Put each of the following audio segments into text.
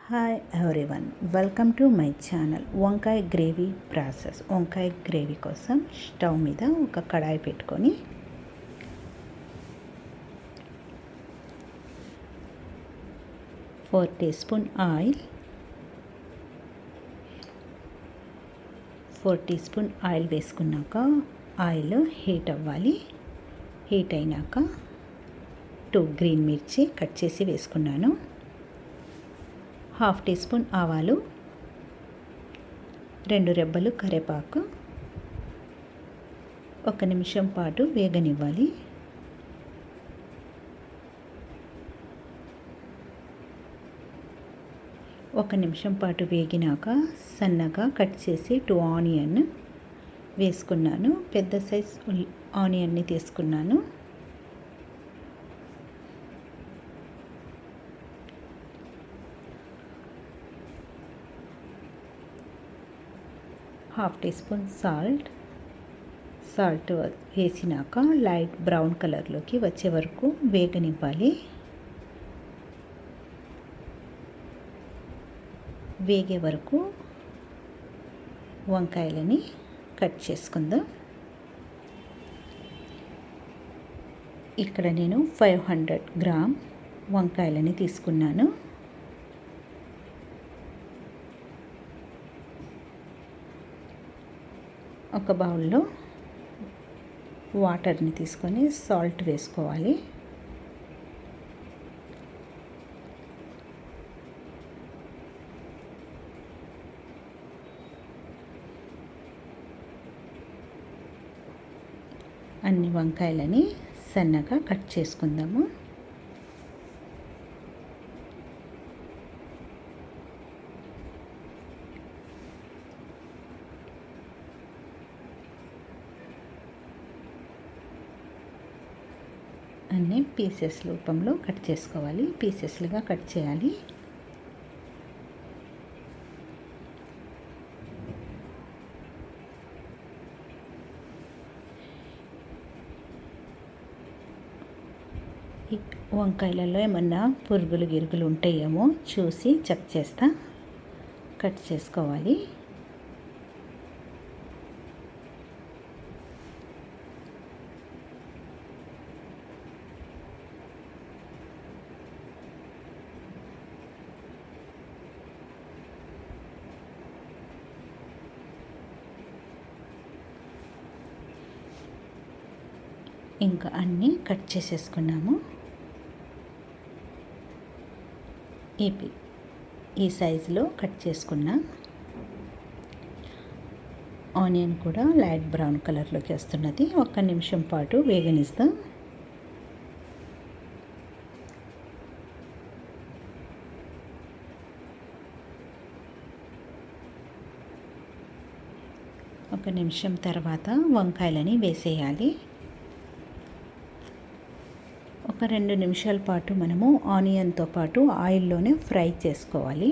Hi everyone, welcome to my channel. వంకాయ gravy process. వంకాయ gravy కోసం స్టవ్ మీద ఒక కడాయి పెట్టుకొని 4 teaspoon oil 4 teaspoon oil వేసుకున్నాక ఆయిల్ హీట్ అవ్వాలి. హీట్ అయినాక 2 గ్రీన్ మిర్చి కట్ చేసి వేసుకున్నాను. 1/2 టీ స్పూన్ ఆవాలు, 2 రెబ్బలు కరివేపాకు. 1 నిమిషం పాటు వేగనివ్వాలి. ఒక నిమిషం పాటు వేగినాక సన్నగా కట్ చేసి 2 ఆనియన్ వేసుకున్నాను. పెద్ద సైజ్ ఆనియన్ని తీసుకున్నాను. హాఫ్ టీ స్పూన్ సాల్ట్ వేసినాక లైట్ బ్రౌన్ కలర్లోకి వచ్చే వరకు వేగనివ్వాలి. వేగే వరకు వంకాయలని కట్ చేసుకుందాం. ఇక్కడ నేను 500 గ్రామ్ వంకాయలని తీసుకున్నాను. ఒక బౌల్లో వాటర్ని తీసుకొని సాల్ట్ వేసుకోవాలి. అన్ని వంకాయలని సన్నగా కట్ చేసుకుందాము. అన్నీ పీసెస్ రూపంలో కట్ చేసుకోవాలి. పీసెస్లుగా కట్ చేయాలి. ఈ వంకాయలలో ఏమన్నా పురుగులు గిరుగులు ఉంటాయేమో చూసి చెక్ చేస్తా కట్ చేసుకోవాలి. ఇంకా అన్నీ కట్ చేసేసుకున్నాము. ఈ సైజులో కట్ చేసుకున్న ఆనియన్ కూడా లైట్ బ్రౌన్ కలర్లోకి వస్తున్నది. 1 నిమిషం పాటు వేగనిస్తాం. ఒక నిమిషం తర్వాత వంకాయలని వేసేయాలి. ఒక 2 నిమిషాల పాటు మనము ఆనియన్తో పాటు ఆయిల్లోనే ఫ్రై చేసుకోవాలి.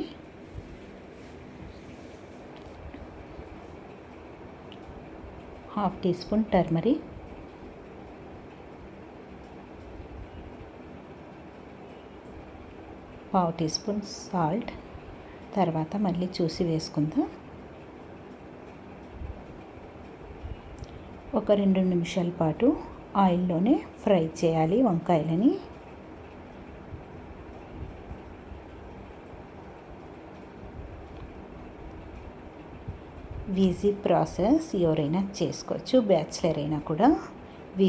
Half tea spoon turmeric, 1/2 teaspoon salt. తర్వాత మళ్ళీ చూసి వేసుకుందాం. ఒక 2 నిమిషాల పాటు ఆయిల్లోనే ఫ్రై చేయాలి వంకాయలని. ఈజీ ప్రాసెస్, ఎవరైనా చేసుకోవచ్చు. బ్యాచిలర్ అయినా కూడా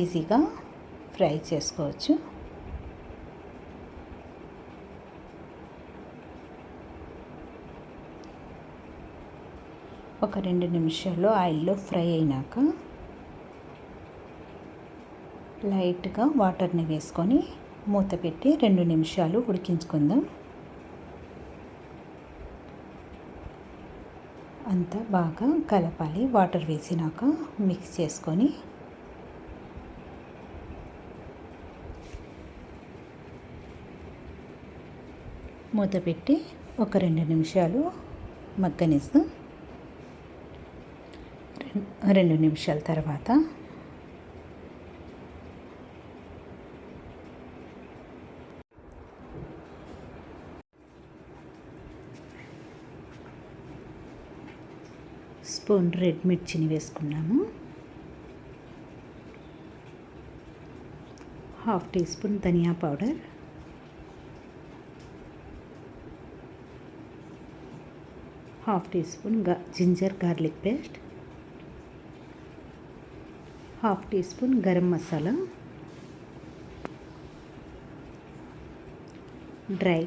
ఈజీగా ఫ్రై చేసుకోవచ్చు. ఒక 2 నిమిషాలు ఆయిల్లో ఫ్రై అయినాక లైట్గా వాటర్ని వేసుకొని మూత పెట్టి 2 నిమిషాలు ఉడికించుకుందాం. అంతా బాగా కలపాలి. వాటర్ వేసినాక మిక్స్ చేసుకొని మూత పెట్టి ఒక 2 నిమిషాలు మగ్గనిస్తాం. 2 నిమిషాల తర్వాత స్పూన్ రెడ్ మిర్చిని వేసుకున్నాము. హాఫ్ టీ స్పూన్ ధనియా powder, half tea spoon ginger garlic paste, half tea spoon garam masala, dry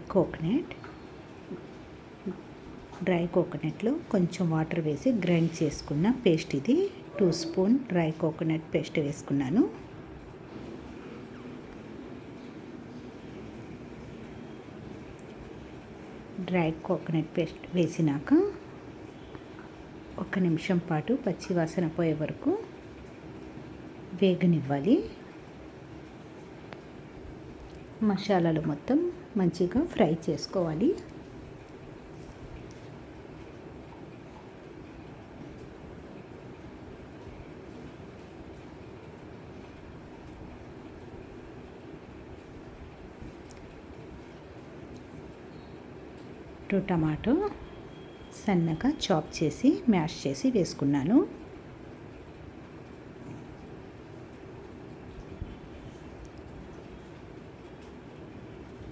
కోకోనట్లో కొంచెం వాటర్ వేసి గ్రైండ్ చేసుకున్న పేస్ట్ ఇది. 2 స్పూన్ డ్రై కోకోనట్ పేస్ట్ వేసుకున్నాను. డ్రై కోకోనట్ పేస్ట్ వేసినాక 1 నిమిషం పాటు పచ్చి వాసన పోయే వరకు వేగనివ్వాలి. మసాలాలు మొత్తం మంచిగా ఫ్రై చేసుకోవాలి. టమాటో సన్నగా చాప్ చేసి మ్యాష్ చేసి వేసుకున్నాను.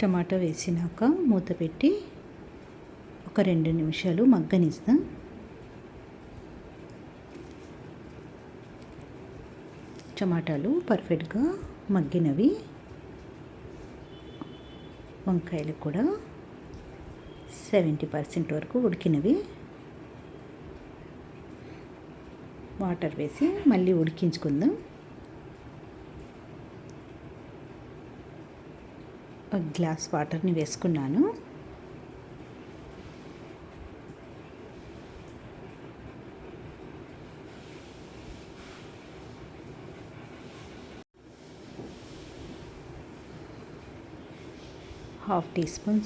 టమాటో వేసినాక మూత పెట్టి ఒక 2 నిమిషాలు మగ్గనిస్తాం. టమాటాలు పర్ఫెక్ట్గా మగ్గినవి. వంకాయలు కూడా 70% వరకు ఉడికినవి. వాటర్ వేసి మళ్ళీ ఉడికించుకుందాం. ఒక గ్లాస్ వాటర్ని వేసుకున్నాను. హాఫ్ టీ స్పూన్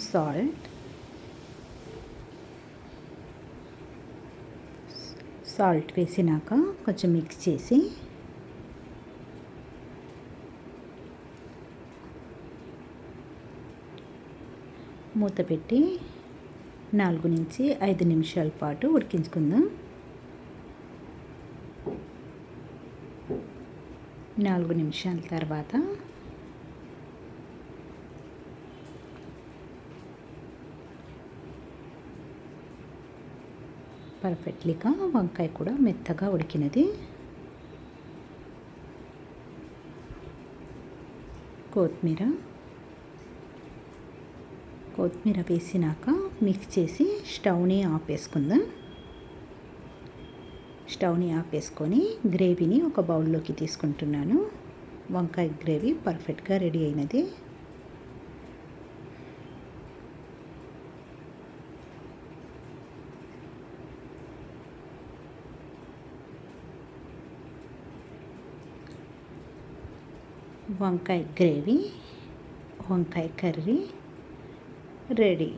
సాల్ట్ వేసినాక కొంచెం మిక్స్ చేసి మూత పెట్టి 4 నుంచి 5 నిమిషాల పాటు ఉడికించుకుందాం. 4 నిమిషాల తర్వాత పర్ఫెక్ట్లీగా వంకాయ కూడా మెత్తగా ఉడికినది. కొత్తిమీర వేసినాక మిక్స్ చేసి స్టవ్ని ఆపేసుకుందాం. స్టవ్ని ఆపేసుకొని గ్రేవీని ఒక బౌల్లోకి తీసుకుంటున్నాను. వంకాయ గ్రేవీ పర్ఫెక్ట్గా రెడీ అయినది. వంకాయ గ్రేవీ, వంకాయ కర్రీ రెడీ.